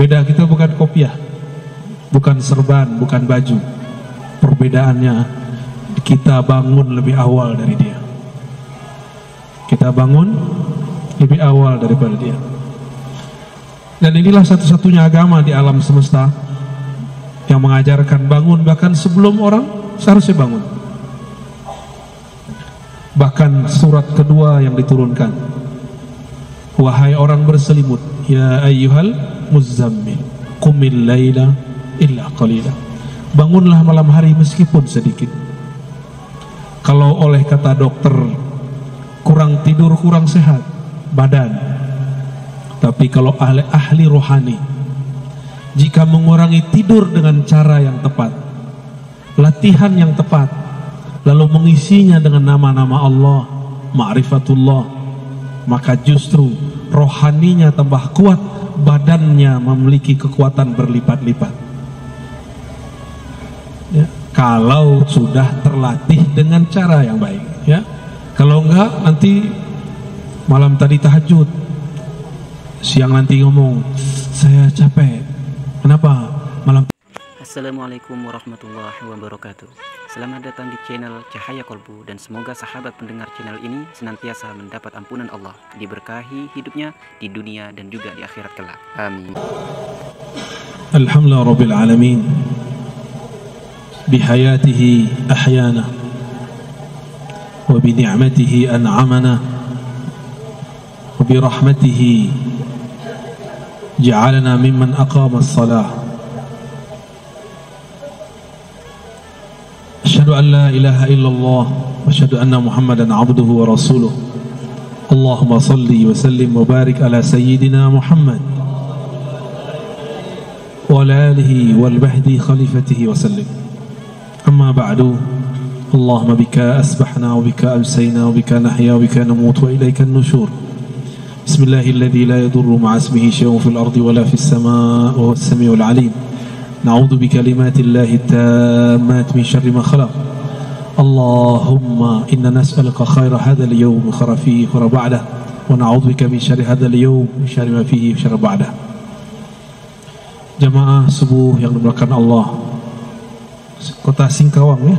Beda kita bukan kopiah, bukan serban, bukan baju. Perbedaannya kita bangun lebih awal dari dia. Kita bangun lebih awal daripada dia. Dan inilah satu-satunya agama di alam semesta yang mengajarkan bangun bahkan sebelum orang seharusnya bangun. Bahkan surat kedua yang diturunkan, wahai orang berselimut, ya ayyuhal muzzammil qumil laila illa qalila. Bangunlah malam hari meskipun sedikit. Kalau oleh kata dokter kurang tidur kurang sehat badan, tapi kalau ahli rohani, jika mengurangi tidur dengan cara yang tepat, latihan yang tepat, lalu mengisinya dengan nama-nama Allah, ma'rifatullah, maka justru rohaninya tambah kuat, badannya memiliki kekuatan berlipat-lipat. Ya, kalau sudah terlatih dengan cara yang baik, ya. Kalau enggak, nanti malam tadi tahajud, siang nanti ngomong, saya capek. Kenapa? Malam. Assalamualaikum warahmatullahi wabarakatuh. Selamat datang di channel Cahaya Kolbu, dan semoga sahabat pendengar channel ini senantiasa mendapat ampunan Allah, diberkahi hidupnya di dunia dan juga di akhirat kelak. Amin. Alhamdulillah Rabbil Alamin, bihayatihi ahyana wa bini'matihi an'amana wa birahmatihi ja'alana mimman aqama as-salah. Asyhadu an la ilaha illallah wa asyhadu anna Muhammadan abduhu wa rasuluh. Allahumma salli wa sallim wa barik ala sayyidina Muhammad wa ala alihi wal bahdi khalifatihi wa sallim. Amma ba'du. Allahumma bika asbahna wa bika amsayna wa bika nahya wa bika namut wa ilayka an-nushur. Bismillahilladzi la yadurru ma'a ismihi syai'un fil ardi wa la fis samaa'i wa huwas samiul 'alim. Na'udzu bikalimatillahi tammat min syarri ma khalaq. Allahumma inna nas'aluka khaira hadzal yawm wa khaira fihi wa ba'dahu, wa na'udzu bika min syarri hadzal yawm wa syarri ma fihi wa syarri ba'dahu. Jamaah subuh yang dimuliakan Allah, kota Singkawang, ya.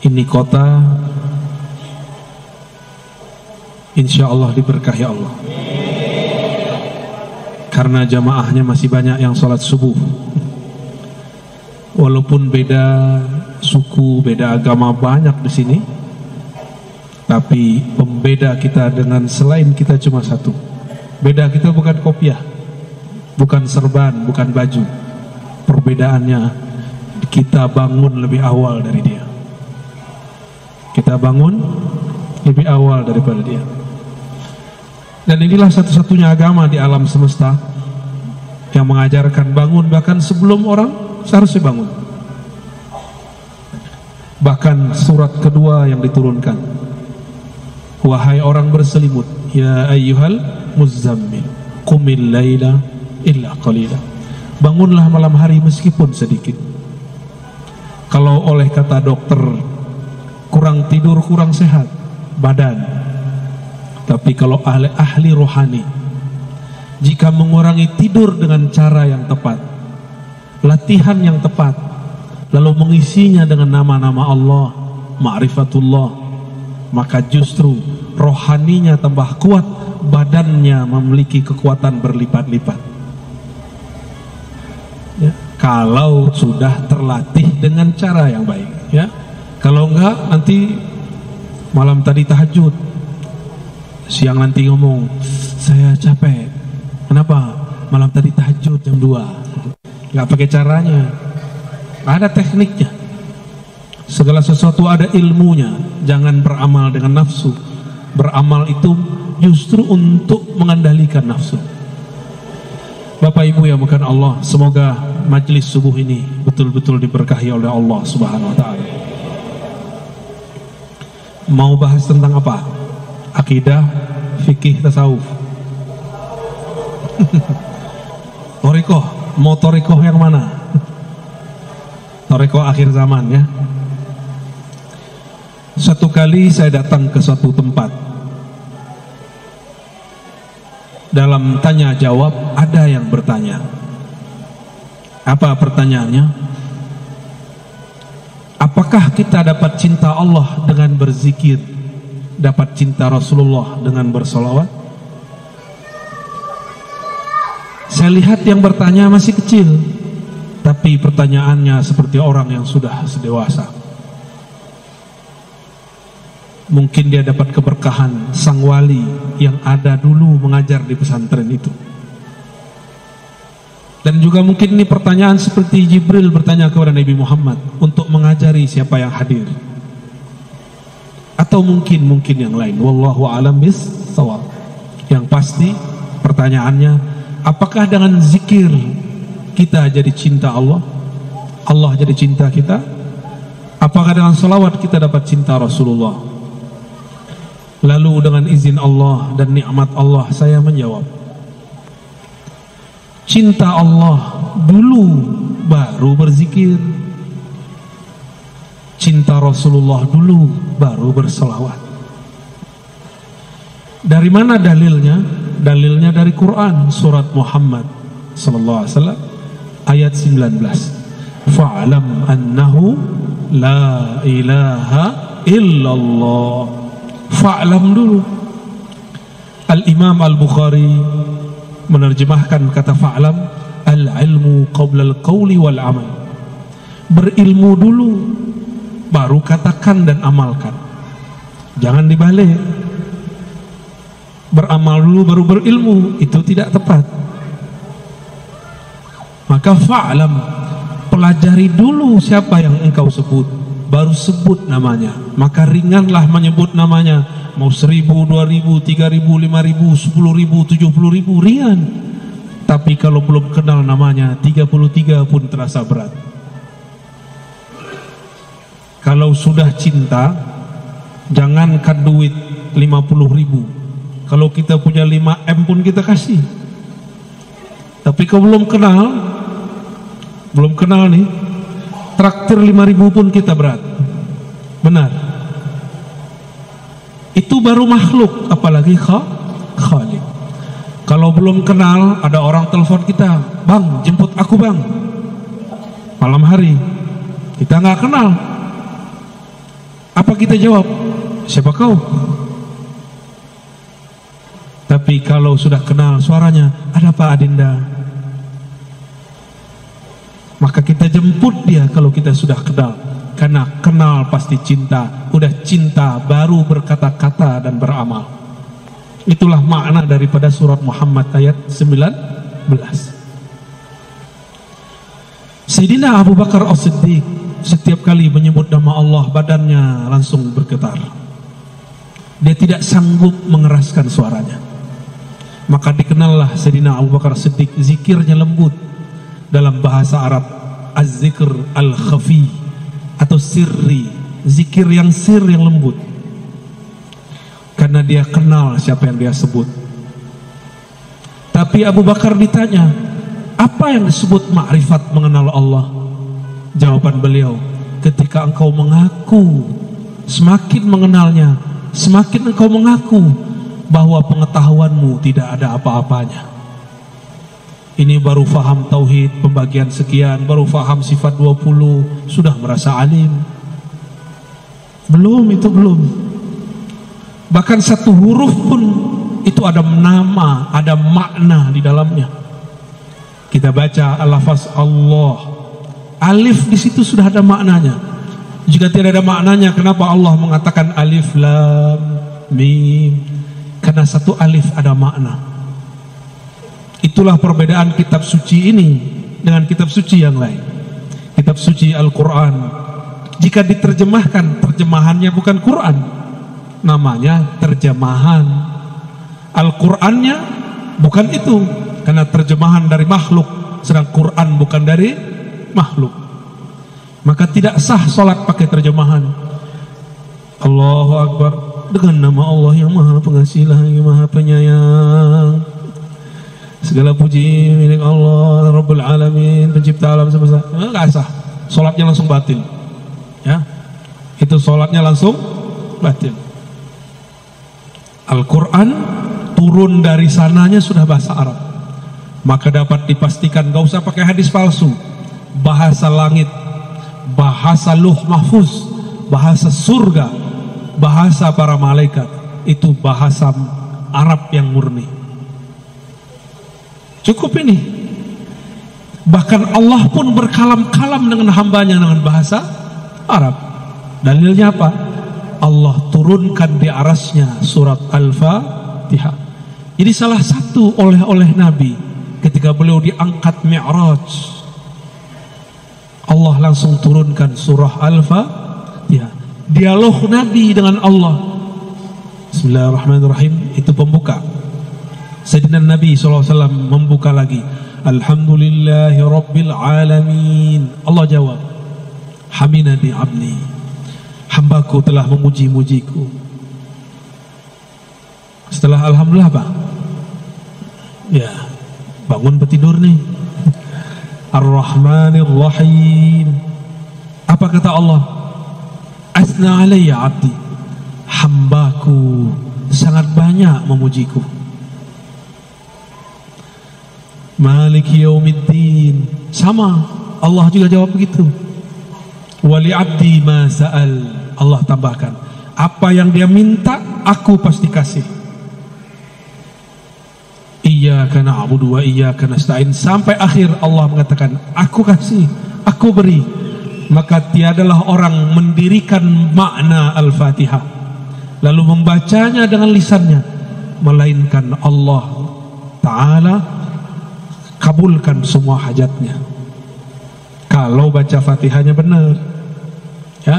Ini kota insya Allah diberkahi Allah, karena jamaahnya masih banyak yang sholat subuh. Walaupun beda suku, beda agama banyak di sini, tapi pembeda kita dengan selain kita cuma satu. Beda kita bukan kopiah, bukan serban, bukan baju. Perbedaannya kita bangun lebih awal dari dia. Kita bangun lebih awal daripada dia. Dan inilah satu-satunya agama di alam semesta yang mengajarkan bangun bahkan sebelum orang seharusnya bangun. Bahkan surat kedua yang diturunkan, wahai orang berselimut, ya ayyuhal muzzammil qumil laila illa qalila. Bangunlah malam hari meskipun sedikit. Kalau oleh kata dokter kurang tidur kurang sehat badan, tapi kalau ahli rohani, jika mengurangi tidur dengan cara yang tepat, latihan yang tepat, lalu mengisinya dengan nama-nama Allah, ma'rifatullah, maka justru rohaninya tambah kuat, badannya memiliki kekuatan berlipat-lipat. Ya, kalau sudah terlatih dengan cara yang baik, ya. Kalau enggak, nanti malam tadi tahajud, siang nanti ngomong, saya capek. Kenapa? Malam tadi tahajud jam 2. Nggak pakai caranya, ada tekniknya. Segala sesuatu ada ilmunya. Jangan beramal dengan nafsu. Beramal itu justru untuk mengendalikan nafsu. Bapak Ibu yang bukan Allah, semoga majelis subuh ini betul-betul diberkahi oleh Allah Subhanahu wa Ta'ala. Mau bahas tentang apa? Akidah, fikih, tasawuf. Torikoh, mau torikoh yang mana? Torikoh akhir zaman, ya. Satu kali saya datang ke suatu tempat, dalam tanya jawab ada yang bertanya. Apa pertanyaannya? Apakah kita dapat cinta Allah dengan berzikir, dapat cinta Rasulullah dengan bersolawat? Saya lihat yang bertanya masih kecil, tapi pertanyaannya seperti orang yang sudah sedewasa. Mungkin dia dapat keberkahan sang wali yang ada dulu mengajar di pesantren itu. Dan juga mungkin ini pertanyaan seperti Jibril bertanya kepada Nabi Muhammad untuk mengajari siapa yang hadir. Atau mungkin yang lain. Wallahu a'lam bis-shawab. Yang pasti pertanyaannya, apakah dengan zikir kita jadi cinta Allah? Allah jadi cinta kita? Apakah dengan salawat kita dapat cinta Rasulullah? Lalu dengan izin Allah dan nikmat Allah saya menjawab, cinta Allah dulu baru berzikir, cinta Rasulullah dulu baru berselawat. Dari mana dalilnya? Dalilnya dari Quran, surat Muhammad sallallahu alaihi wasallam ayat 19. Fa'lam annahu la ilaha illallah. Fa'lam dulu. Al-Imam Al-Bukhari menerjemahkan kata fa'lam, al-ilmu qabla al-qawli wal-amal. Berilmu dulu baru katakan dan amalkan. Jangan dibalik. Beramal dulu baru berilmu, itu tidak tepat. Maka fa'lam, pelajari dulu siapa yang engkau sebut, baru sebut namanya. Maka ringanlah menyebut namanya. Mau 1000, 2000, 3000, 5000, 10.000, 70.000, ringan. Tapi kalau belum kenal namanya, 33 pun terasa berat. Kalau sudah cinta, jangankan duit 50.000. Kalau kita punya 5M pun kita kasih. Tapi kalau belum kenal nih, traktir 5.000 pun kita berat. Benar. Itu baru makhluk, apalagi Khalik. Kalau belum kenal, ada orang telepon kita, bang jemput aku bang, malam hari, kita nggak kenal. Apa kita jawab? Siapa kau? Tapi kalau sudah kenal suaranya, ada Pak Adinda, maka kita jemput dia kalau kita sudah kenal. Karena kenal pasti cinta. Udah cinta baru berkata-kata dan beramal. Itulah makna daripada surat Muhammad ayat 19. Sayyidina Abu Bakar As-Siddiq setiap kali menyebut nama Allah, badannya langsung bergetar. Dia tidak sanggup mengeraskan suaranya. Maka dikenallah Sayyidina Abu Bakar As-Siddiq, zikirnya lembut. Dalam bahasa Arab, az-zikr al-khafi atau sirri, zikir yang yang lembut. Karena dia kenal siapa yang dia sebut. Tapi Abu Bakar ditanya, apa yang disebut ma'rifat, mengenal Allah? Jawaban beliau, ketika engkau mengaku, semakin mengenalnya, semakin engkau mengaku bahwa pengetahuanmu tidak ada apa-apanya. Ini baru faham tauhid, pembagian sekian, baru faham sifat 20, sudah merasa alim. Belum, itu belum. Bahkan satu huruf pun itu ada nama, ada makna di dalamnya. Kita baca al-lafaz Allah, alif di situ sudah ada maknanya. Jika tidak ada maknanya, kenapa Allah mengatakan alif lam mim? Karena satu alif ada makna. Itulah perbedaan kitab suci ini dengan kitab suci yang lain. Kitab suci Al-Quran, jika diterjemahkan, terjemahannya bukan Quran, namanya terjemahan. Al-Qurannya bukan itu, karena terjemahan dari makhluk, sedang Quran bukan dari makhluk. Maka tidak sah sholat pakai terjemahan. Allahu Akbar, dengan nama Allah yang Maha Pengasih lagi Maha Penyayang, segala puji milik Allah Rabbul Alamin, pencipta alam semesta. Nggak sah, sholatnya langsung batil. Ya, itu sholatnya langsung batil. Al-Quran turun dari sananya sudah bahasa Arab, maka dapat dipastikan gak usah pakai hadis palsu. Bahasa langit, bahasa Lauh Mahfuz, bahasa surga, bahasa para malaikat, itu bahasa Arab yang murni. Cukup ini. Bahkan Allah pun berkalam-kalam dengan hambanya dengan bahasa Arab. Dalilnya apa? Allah turunkan di arasnya surat Al-Fatihah. Jadi salah satu oleh Nabi ketika beliau diangkat Mi'raj, Allah langsung turunkan surah Al-Fatihah. Dialog Nabi dengan Allah. Bismillahirrahmanirrahim, itu pembuka. Sayyidina Nabi SAW membuka lagi, Alhamdulillahi Rabbil Alamin. Allah jawab, Hamidani abdi, hambaku telah memuji-mujiku. Setelah Alhamdulillah apa? Ya, bangun bertidur nih. Ar-Rahmanir Rahim. Apa kata Allah? Asna alayya abdi, hambaku sangat banyak memujiku. Maliki yaumiddin, sama Allah juga jawab begitu. Wali abdi ma sa'al, Allah tambahkan, apa yang dia minta aku pasti kasih. Iyyaka na'budu wa iyyaka nasta'in, sampai akhir Allah mengatakan aku kasih, aku beri. Maka tiadalah orang mendirikan makna Al-Fatihah lalu membacanya dengan lisannya melainkan Allah Ta'ala kabulkan semua hajatnya kalau baca Fatihahnya benar, ya.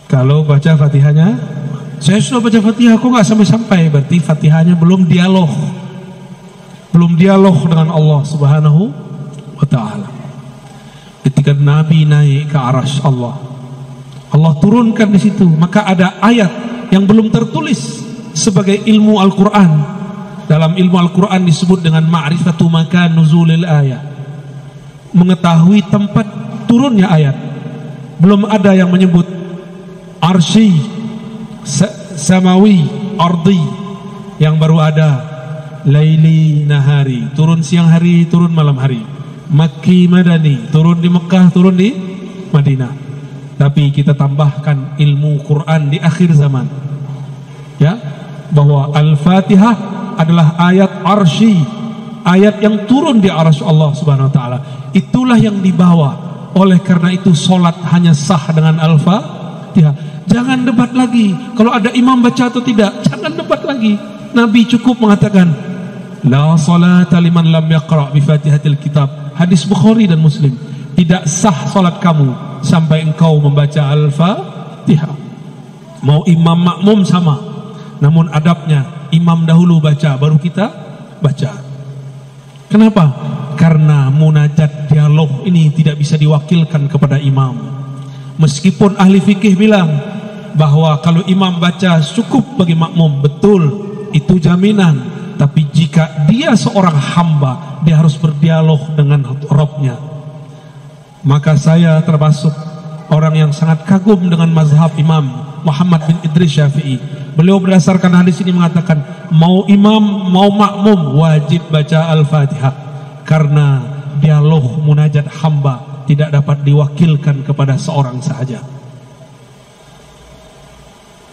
Kalau baca Fatihahnya, saya sudah baca Fatihah kok nggak sampai-sampai, berarti Fatihahnya belum dialog dengan Allah Subhanahu wa Ta'ala. Ketika Nabi naik ke arasy Allah, Allah turunkan di situ, maka ada ayat yang belum tertulis sebagai ilmu Al-Quran. Dalam ilmu Al-Quran disebut dengan ma'rifatu makan nuzulil ayat, mengetahui tempat turunnya ayat. Belum ada yang menyebut arsy, samawi, ardi. Yang baru ada laili nahari, turun siang hari, turun malam hari. Makki madani, turun di Mekah, turun di Madinah. Tapi kita tambahkan ilmu Quran di akhir zaman, ya, bahwa Al-Fatihah adalah ayat arsy, ayat yang turun di arsy Allah Subhanahu wa Ta'ala. Itulah yang dibawa. Oleh karena itu solat hanya sah dengan Al-Fatihah. Jangan debat lagi kalau ada imam baca atau tidak, jangan debat lagi. Nabi cukup mengatakan la salata liman lam yaqra' bi Fatihatil kitab. Hadis Bukhari dan Muslim. Tidak sah salat kamu sampai engkau membaca Al-Fatihah. Mau imam makmum sama, namun adabnya imam dahulu baca baru kita baca. Kenapa? Karena munajat dialog ini tidak bisa diwakilkan kepada imam. Meskipun ahli fikih bilang bahwa kalau imam baca cukup bagi makmum, betul, itu jaminan. Tapi jika dia seorang hamba, dia harus berdialog dengan Rabbnya. Maka saya termasuk orang yang sangat kagum dengan mazhab Imam Muhammad bin Idris Syafi'i. Beliau berdasarkan hadis ini mengatakan mau imam mau makmum wajib baca Al-Fatihah, karena dialog munajat hamba tidak dapat diwakilkan kepada seorang sahaja.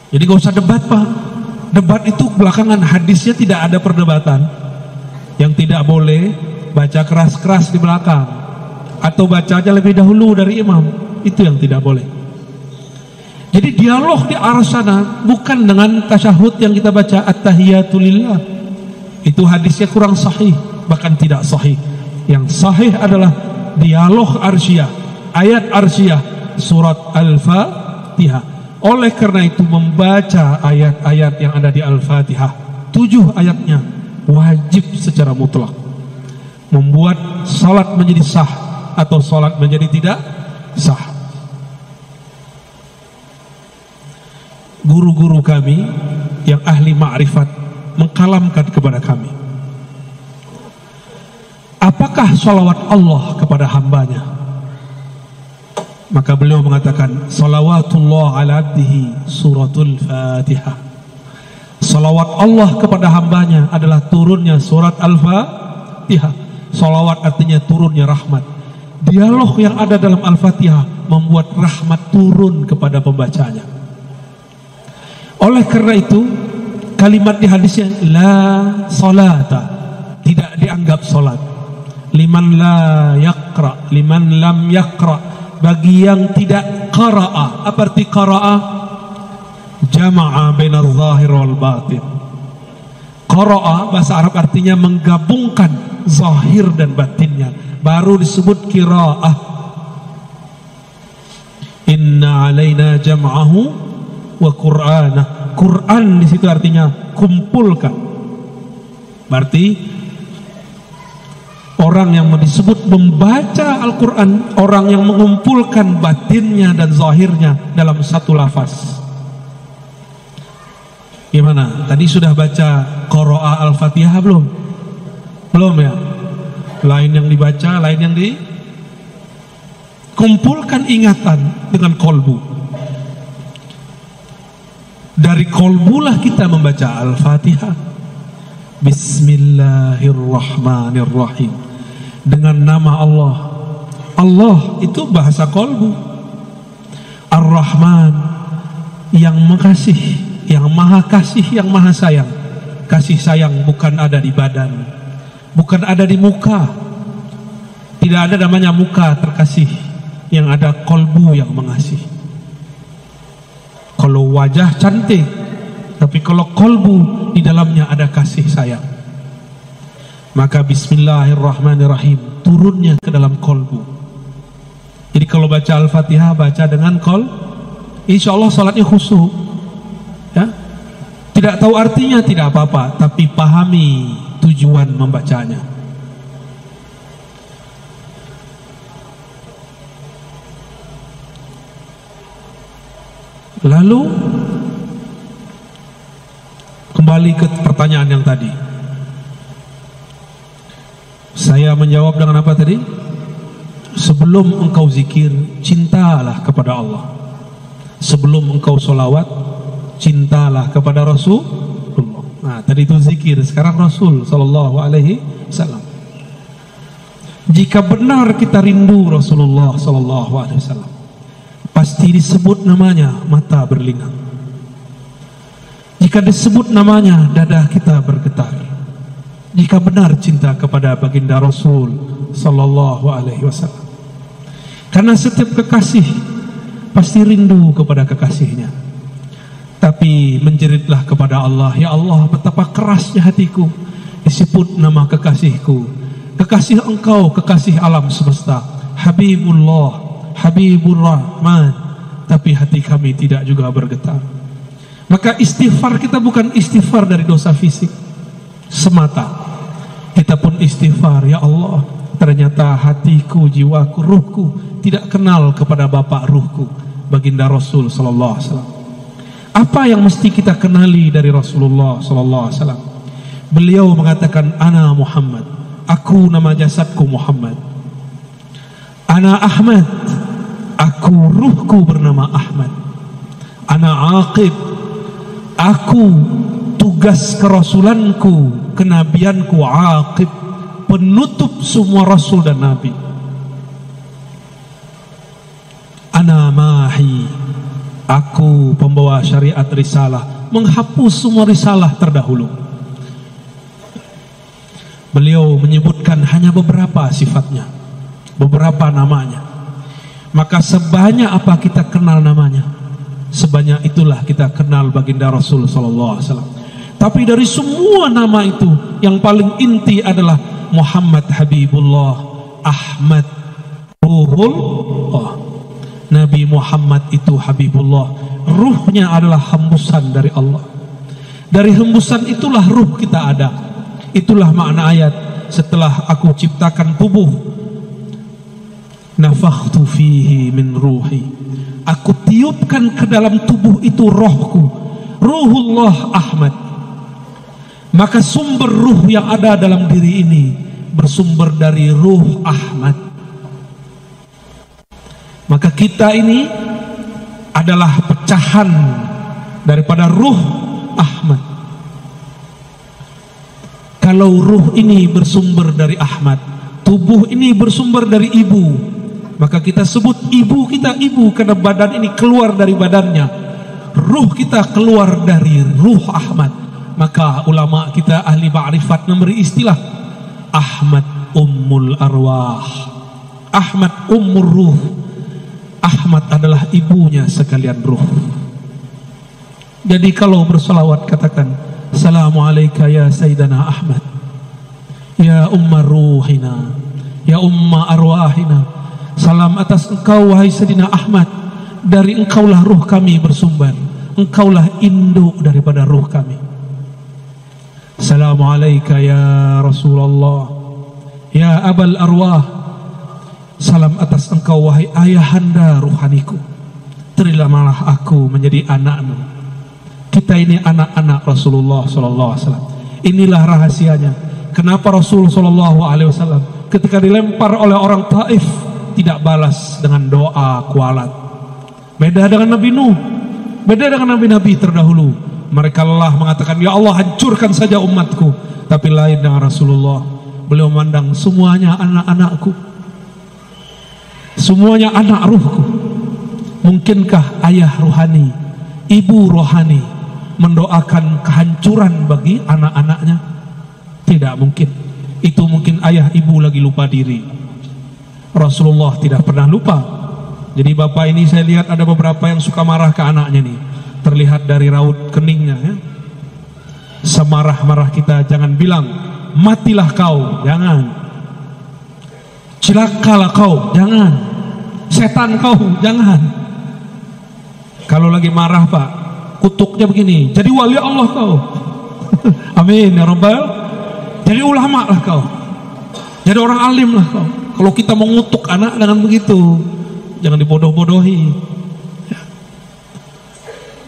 Jadi gak usah debat, Pak. Debat itu belakangan, hadisnya tidak ada perdebatan. Yang tidak boleh baca keras-keras di belakang, atau baca aja lebih dahulu dari imam, itu yang tidak boleh. Jadi dialog di arah sana bukan dengan tasyahud yang kita baca at-tahiyatu lillah. Itu hadisnya kurang sahih, bahkan tidak sahih. Yang sahih adalah dialog arsyah, ayat arsyah, surat Al-Fatihah. Oleh karena itu membaca ayat-ayat yang ada di Al-Fatihah, 7 ayatnya wajib secara mutlak, membuat salat menjadi sah atau salat menjadi tidak sah. Guru-guru kami yang ahli ma'rifat mengkalamkan kepada kami, apakah salawat Allah kepada hambanya? Maka beliau mengatakan salawatullah ala abdihi suratul Fatihah. Salawat Allah kepada hambanya adalah turunnya surat Al-Fatihah. Salawat artinya turunnya rahmat. Dialog yang ada dalam Al-Fatihah membuat rahmat turun kepada pembacanya. Oleh karena itu, kalimat di hadisnya la salata, tidak dianggap salat. Liman la yaqra, liman lam yaqra, bagi yang tidak qara'a. Apa arti qara'a? Jama'a bainar zahir wal batin. Qara'a bahasa Arab artinya menggabungkan zahir dan batinnya, baru disebut qira'ah. Inna alaina jam'ahu wa qur'anah. Quran di situ artinya kumpulkan. Berarti orang yang disebut membaca Al-Quran, orang yang mengumpulkan batinnya dan zahirnya dalam satu lafaz. Gimana? Tadi sudah baca qira'a Al-Fatihah belum? Belum ya? Lain yang dibaca, lain yang dikumpulkan ingatan dengan kolbu. Dari kolbulah kita membaca Al-Fatihah. Bismillahirrahmanirrahim. Dengan nama Allah. Allah itu bahasa kolbu. Ar-Rahman, yang mengasihi, yang maha kasih, yang maha sayang. Kasih sayang bukan ada di badan, bukan ada di muka. Tidak ada namanya muka terkasih, yang ada kolbu yang mengasihi. Kalau wajah cantik, tapi kalau kolbu di dalamnya ada kasih sayang, maka Bismillahirrahmanirrahim turunnya ke dalam kolbu. Jadi kalau baca Al-Fatihah, baca dengan insya Allah salatnya khusyuk ya. Tidak tahu artinya tidak apa-apa, tapi pahami tujuan membacanya. Lalu kembali ke pertanyaan yang tadi. Saya menjawab dengan apa tadi? Sebelum engkau zikir, cintalah kepada Allah. Sebelum engkau solawat, cintalah kepada Rasulullah. Nah, tadi itu zikir, sekarang Rasul Sallallahu Alaihi Wasallam. Jika benar kita rindu Rasulullah Sallallahu Alaihi Wasallam, pasti disebut namanya mata berlinang. Jika disebut namanya dada kita bergetar. Jika benar cinta kepada baginda Rasul Sallallahu Alaihi Wasallam. Karena setiap kekasih pasti rindu kepada kekasihnya. Tapi menjeritlah kepada Allah, ya Allah, betapa kerasnya hatiku disebut nama kekasihku. Kekasih engkau, kekasih alam semesta, Habibullah, Habibur Rahman, tapi hati kami tidak juga bergetar. Maka istighfar kita bukan istighfar dari dosa fisik semata. Kita pun istighfar, ya Allah, ternyata hatiku, jiwaku, ruhku tidak kenal kepada Bapak ruhku, baginda Rasul Sallallahu Alaihi Wasallam. Apa yang mesti kita kenali dari Rasulullah Sallallahu Alaihi Wasallam? Beliau mengatakan, Ana Muhammad, aku nama jasadku Muhammad. Ana Ahmad, aku ruhku bernama Ahmad. Ana Aqib, aku tugas kerasulanku, kenabianku Aqib, penutup semua rasul dan nabi. Ana Mahi, aku pembawa syariat risalah, menghapus semua risalah terdahulu. Beliau menyebutkan hanya beberapa sifatnya, beberapa namanya. Maka sebanyak apa kita kenal namanya, sebanyak itulah kita kenal baginda Rasul Sallallahu Alaihi Wasallam. Tapi dari semua nama itu, yang paling inti adalah Muhammad Habibullah, Ahmad Ruhullah. Nabi Muhammad itu Habibullah, ruhnya adalah hembusan dari Allah. Dari hembusan itulah ruh kita ada. Itulah makna ayat, setelah aku ciptakan tubuh, nafakhtu fihi min ruhi, aku tiupkan ke dalam tubuh itu rohku, Ruhullah Ahmad. Maka sumber ruh yang ada dalam diri ini bersumber dari ruh Ahmad. Maka kita ini adalah pecahan daripada ruh Ahmad. Kalau ruh ini bersumber dari Ahmad, tubuh ini bersumber dari ibu, maka kita sebut ibu kita ibu karena badan ini keluar dari badannya. Ruh kita keluar dari ruh Ahmad. Maka ulama kita ahli ma'rifat memberi istilah Ahmad Ummul Arwah, Ahmad Ummur Ruh. Ahmad adalah ibunya sekalian ruh. Jadi kalau bersolawat katakan Assalamu alayka ya Sayyidana Ahmad, ya Ummar Ruhina, ya Umma Arwahina. Salam atas engkau wahai Sayyidina Ahmad, dari engkaulah ruh kami bersumber, engkaulah induk daripada ruh kami. Assalamu alayka ya Rasulullah, ya Abal Arwah. Salam atas engkau wahai ayahanda ruhaniku, terimalah aku menjadi anakmu. Kita ini anak-anak Rasulullah sallallahu alaihi wasallam. Inilah rahasianya kenapa Rasul sallallahu alaihi wasallam ketika dilempar oleh orang Taif tidak balas dengan doa kualat. Beda dengan Nabi Nuh, beda dengan nabi-nabi terdahulu. Mereka lelah mengatakan ya Allah hancurkan saja umatku. Tapi lain dengan Rasulullah, beliau memandang semuanya anak-anakku, semuanya anak ruhku. Mungkinkah ayah rohani, ibu rohani mendoakan kehancuran bagi anak-anaknya? Tidak mungkin. Itu mungkin ayah ibu lagi lupa diri. Rasulullah tidak pernah lupa. Jadi bapak ini saya lihat ada beberapa yang suka marah ke anaknya nih, terlihat dari raut keningnya ya. Semarah-marah kita jangan bilang matilah kau, jangan. Celakalah kau, jangan. Setan kau, jangan. Kalau lagi marah pak, kutuknya begini, jadi wali Allah kau. Amin ya Rabbal. Jadi ulama lah kau, jadi orang alim lah kau. Kalau kita mengutuk anak dengan begitu, jangan dibodoh-bodohi ya.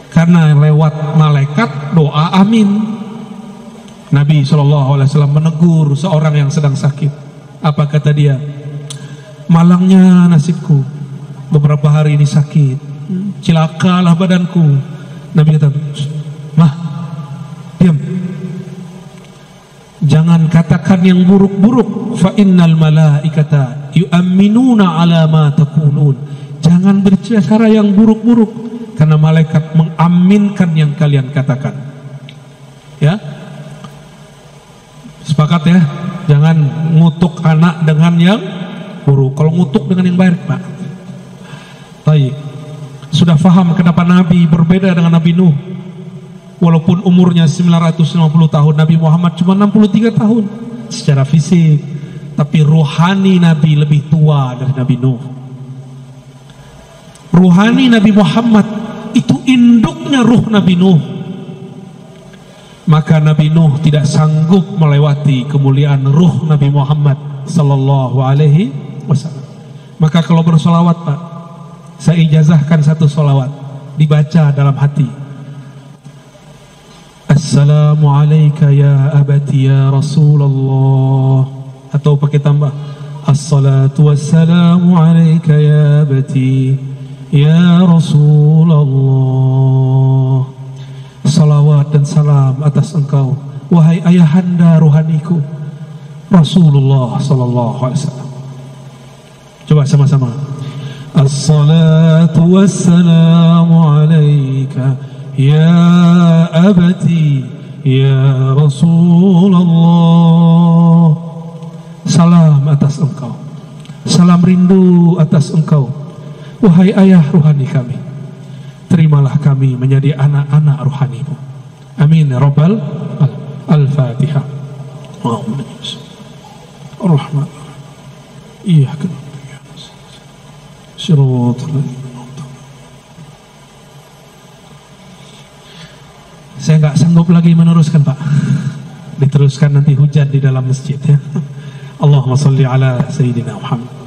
Karena lewat malaikat doa amin. Nabi SAW menegur seorang yang sedang sakit. Apa kata dia? Malangnya nasibku, beberapa hari ini sakit, cilakalah badanku. Nabi kata, mah, diam, jangan katakan yang buruk-buruk. Fa innal malaikata yu'minuna ala ma taqulun. Jangan berbicara yang buruk-buruk, karena malaikat mengaminkan yang kalian katakan. Ya, sepakat ya. Jangan ngutuk anak dengan yang buruk. Kalau ngutuk dengan yang baik pak. Baik. Sudah faham kenapa Nabi berbeda dengan Nabi Nuh. Walaupun umurnya 950 tahun, Nabi Muhammad cuma 63 tahun secara fisik, tapi ruhani Nabi lebih tua dari Nabi Nuh. Ruhani Nabi Muhammad itu induknya ruh Nabi Nuh. Maka Nabi Nuh tidak sanggup melewati kemuliaan ruh Nabi Muhammad sallallahu alaihi wasallam. Maka kalau bersolawat pak, saya ijazahkan satu solawat dibaca dalam hati. Assalamu alayka ya abati ya Rasulullah. Atau pakai tambah Assalatu wassalamu alayka ya abati ya Rasulullah. Salawat dan salam atas engkau wahai ayahanda ruhaniku Rasulullah sallallahu alaihi wasallam. Coba sama-sama. Assalatu wassalamu alayka ya abati ya Rasulullah. Salam atas engkau, salam rindu atas engkau wahai ayah ruhani kami. Terimalah kami menjadi anak-anak ruhanimu. Amin ya Rabbal. Al-Fatihah. Ar-Rahman. Iyyaka na'budu. Saya nggak sanggup lagi meneruskan pak. Diteruskan nanti hujan di dalam masjid ya. Allahumma salli ala Sayyidina Muhammad.